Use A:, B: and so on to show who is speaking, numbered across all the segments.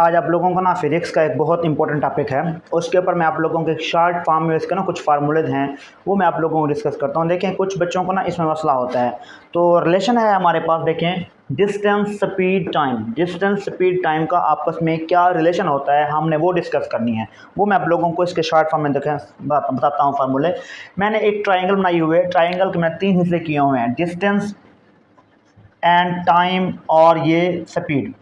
A: आज आप लोगों को ना फिजिक्स का एक बहुत इंपॉर्टेंट टॉपिक है, उसके ऊपर मैं आप लोगों को एक शॉर्ट फॉर्म में इसके ना कुछ फार्मूलेज हैं वो मैं आप लोगों को डिस्कस करता हूँ। देखें कुछ बच्चों को ना इसमें मसला होता है। तो रिलेशन है हमारे पास, देखें distance speed time, distance speed time का आपस में क्या रिलेशन होता है, हमने वो डिस्कस करनी है। वो मैं आप लोगों को इसके शॉर्ट फॉर्म में देखें बताता हूँ फार्मूले। मैंने एक ट्राइंगल बनाई हुई है, ट्राइंगल के मैंने 3 हिस्से किए हुए हैं, डिस्टेंस एंड टाइम और ये स्पीड।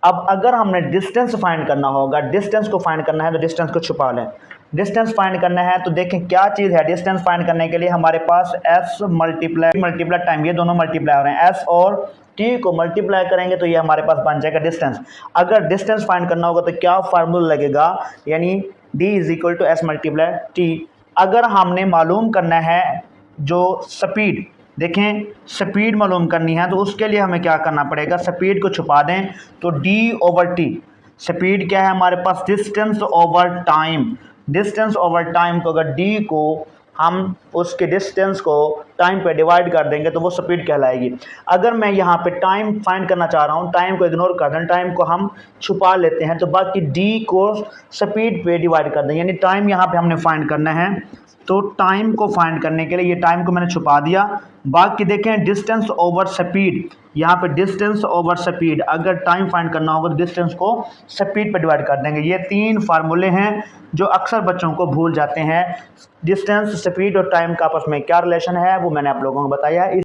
A: अब अगर हमने डिस्टेंस फाइंड करना होगा, डिस्टेंस को फाइंड करना है तो डिस्टेंस को छुपा लें। डिस्टेंस फाइंड करना है तो देखें क्या चीज़ है। डिस्टेंस फाइंड करने के लिए हमारे पास एस मल्टीप्लाई टाइम, ये दोनों मल्टीप्लाई हो रहे हैं, एस और टी को मल्टीप्लाई करेंगे तो ये हमारे पास बन जाएगा डिस्टेंस। अगर डिस्टेंस फाइंड करना होगा तो क्या फार्मूला लगेगा, यानी D is equal to S multiply T. अगर हमने मालूम करना है जो स्पीड, देखें स्पीड मालूम करनी है तो उसके लिए हमें क्या करना पड़ेगा, स्पीड को छुपा दें तो d ओवर टी। स्पीड क्या है हमारे पास, distance over time. Distance over time को अगर d को हम उसके डिस्टेंस को टाइम पे डिवाइड कर देंगे तो वो स्पीड कहलाएगी। अगर मैं यहाँ पे टाइम फाइंड करना चाह रहा हूँ, टाइम को इग्नोर कर दें, टाइम को हम छुपा लेते हैं तो बाकी d को स्पीड पे डिवाइड कर दें, यानी टाइम यहाँ पे हमने फाइंड करना है। तो टाइम को फाइंड करने के लिए ये टाइम को मैंने छुपा दिया। बाकी देखें डिस्टेंस ओवर स्पीड, यहाँ पे डिस्टेंस ओवर स्पीड, अगर टाइम फाइंड करना होगा तो डिस्टेंस को स्पीड पे डिवाइड कर देंगे। ये 3 फार्मूले हैं जो अक्सर बच्चों को भूल जाते हैं। डिस्टेंस, स्पीड और टाइम का आपस में क्या रिलेशन है वो मैंने आप लोगों को बताया।